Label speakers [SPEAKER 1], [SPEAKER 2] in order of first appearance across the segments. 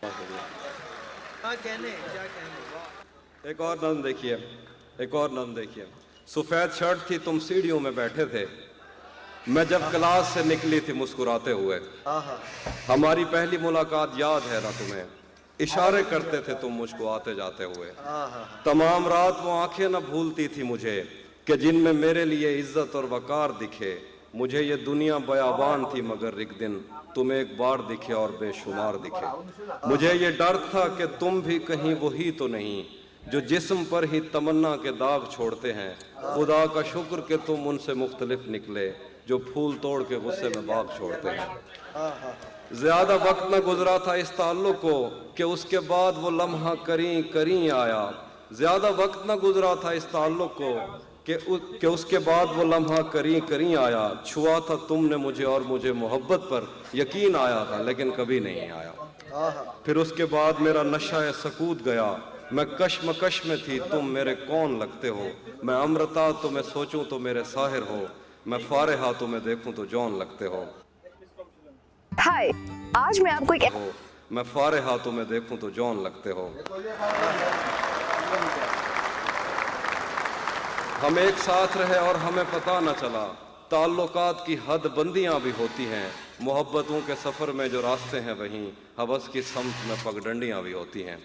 [SPEAKER 1] کیا کہنے کیا کہنے.
[SPEAKER 2] ایک اور نظم دیکھیے، ایک اور نظم دیکھیے. سفید شرٹ تھی، تم سیڑھیوں میں بیٹھے تھے، میں جب کلاس سے نکلی تھی مسکراتے ہوئے. ہماری پہلی ملاقات یاد ہے نا تمہیں، اشارے کرتے تھے تم مجھ کو آتے جاتے ہوئے. تمام رات وہ آنکھیں نہ بھولتی تھی مجھے کہ جن میں میرے لیے عزت اور وقار دکھے. مجھے یہ دنیا بیابان تھی مگر ایک دن تم ایک بار دکھے اور بے شمار دکھے. مجھے یہ ڈر تھا کہ تم بھی کہیں وہی تو نہیں جو جسم پر ہی تمنا کے داغ چھوڑتے ہیں. خدا کا شکر کہ تم ان سے مختلف نکلے جو پھول توڑ کے غصے میں باغ چھوڑتے ہیں. زیادہ وقت نہ گزرا تھا اس تعلق کو کہ اس کے بعد وہ لمحہ کریں کریں آیا. زیادہ وقت نہ گزرا تھا اس تعلق کو کہ اس کے بعد وہ لمحہ کریں کریں آیا. چھوا تھا تم نے مجھے اور مجھے محبت پر یقین آیا تھا لیکن کبھی نہیں آیا. پھر اس کے بعد میرا نشہ سکوت گیا. میں کشمکش میں تھی، تم میرے کون لگتے ہو. میں امرتا تمہیں سوچوں تو میرے ساحر ہو. میں فارحہ تمہیں دیکھوں تو جون لگتے ہو.
[SPEAKER 3] ہائے، آج میں آپ کو ایک
[SPEAKER 2] میں فارحہ تمہیں دیکھوں تو جون لگتے ہو. ہم ایک ساتھ رہے اور ہمیں پتہ نہ چلا. تعلقات کی حد بندیاں بھی ہوتی ہیں، محبتوں کے سفر میں جو راستے ہیں وہیں ہوس کی سمت میں پگڈنڈیاں بھی ہوتی ہیں.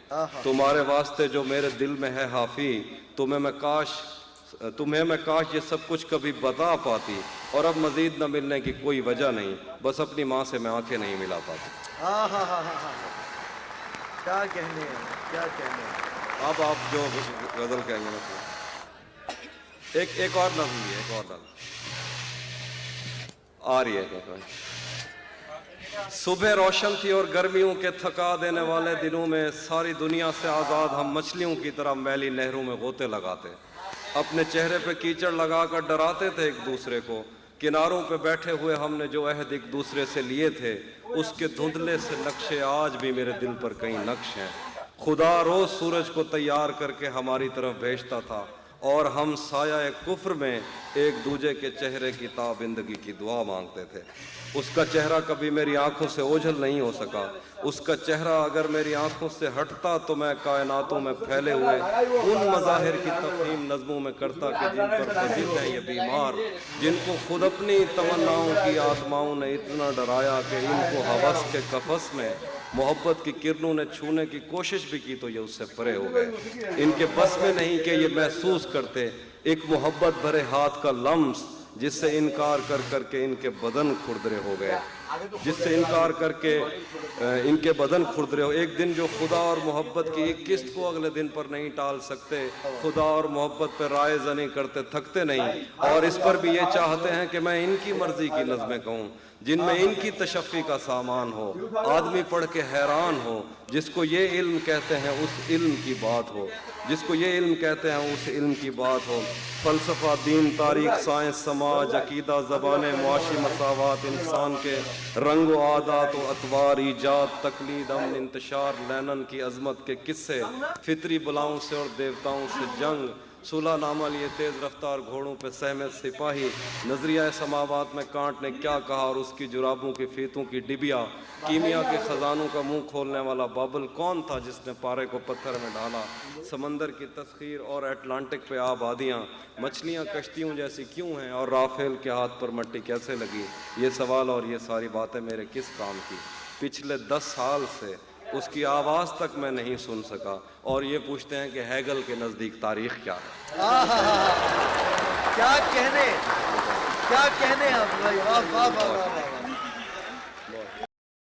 [SPEAKER 2] تمہارے واسطے جو میرے دل میں ہے حافی، تمہیں میں کاش یہ سب کچھ کبھی بتا پاتی. اور اب مزید نہ ملنے کی کوئی وجہ نہیں، بس اپنی ماں سے میں آنکھیں نہیں ملا پاتی.
[SPEAKER 1] کیا کہنے کیا کہنے.
[SPEAKER 2] اب آپ جو غزل کہیں گے نا. ایک اور نظم بھی ہے، ایک اور نظم آ رہی ہے. صبح روشن تھی اور گرمیوں کے تھکا دینے والے دنوں میں ساری دنیا سے آزاد ہم مچھلیوں کی طرح میلی نہروں میں غوطے لگاتے. اپنے چہرے پہ کیچڑ لگا کر ڈراتے تھے ایک دوسرے کو. کناروں پہ بیٹھے ہوئے ہم نے جو عہد ایک دوسرے سے لیے تھے اس کے دھندلے سے نقشے آج بھی میرے دل پر کئی نقش ہیں. خدا روز سورج کو تیار کر کے ہماری طرف بھیجتا تھا اور ہم سایہ کفر میں ایک دوسرے کے چہرے کی تابندگی کی دعا مانگتے تھے. اس کا چہرہ کبھی میری آنکھوں سے اوجھل نہیں ہو سکا. اس کا چہرہ اگر میری آنکھوں سے ہٹتا تو میں کائناتوں میں پھیلے ہوئے ان مظاہر کی تفہیم نظموں میں کرتا کہ جن پر بزد ہیں یہ بیمار، جن کو خود اپنی تمناؤں کی آتماؤں نے اتنا ڈرایا کہ ان کو ہوس کے قفس میں محبت کی کرنوں نے چھونے کی کوشش بھی کی تو یہ اس سے پرے ہو گئے. ان کے بس میں نہیں کہ یہ محسوس کرتے ایک محبت بھرے ہاتھ کا لمس جس سے انکار کر کر کے ان کے بدن کھردرے ہو گئے. جس سے انکار کر کے ان کے بدن کھردرے ہو. ایک دن جو خدا اور محبت کی ایک قسط کو اگلے دن پر نہیں ٹال سکتے، خدا اور محبت پہ رائے زنی کرتے تھکتے نہیں. اور اس پر بھی یہ چاہتے ہیں کہ میں ان کی مرضی کی نظمیں کہوں جن میں ان کی تشفی کا سامان ہو. آدمی پڑھ کے حیران ہو، جس کو یہ علم کہتے ہیں اس علم کی بات ہو. جس کو یہ علم کہتے ہیں اس علم کی بات ہو. فلسفہ، دین، تاریخ، سائنس، سماج، عقیدہ، زبانیں، معاشی مساوات، انسان کے رنگ و عادات و اطوار، ایجاد، تقلید، امن، انتشار، لینن کی عظمت کے قصے، فطری بلاؤں سے اور دیوتاؤں سے جنگ، صلح نامہ لیے تیز رفتار گھوڑوں پہ سہمے سپاہی، نظریہ سماوات میں کانٹ نے کیا کہا اور اس کی جرابوں کی فیتوں کی ڈبیا، کیمیا کے خزانوں کا منہ کھولنے والا بابل کون تھا جس نے پارے کو پتھر میں ڈالا، سمندر کی تسخیر اور اٹلانٹک پہ آبادیاں، مچھلیاں کشتیوں جیسی کیوں ہیں اور رافیل کے ہاتھ پر مٹی کیسے لگی. یہ سوال اور یہ ساری باتیں میرے کس کام کی. پچھلے 10 سال سے اس کی آواز تک میں نہیں سن سکا. اور یہ پوچھتے ہیں کہ ہیگل کے نزدیک تاریخ کیا ہے.
[SPEAKER 1] کیا کہنے آپ بھائی. واہ واہ واہ واہ.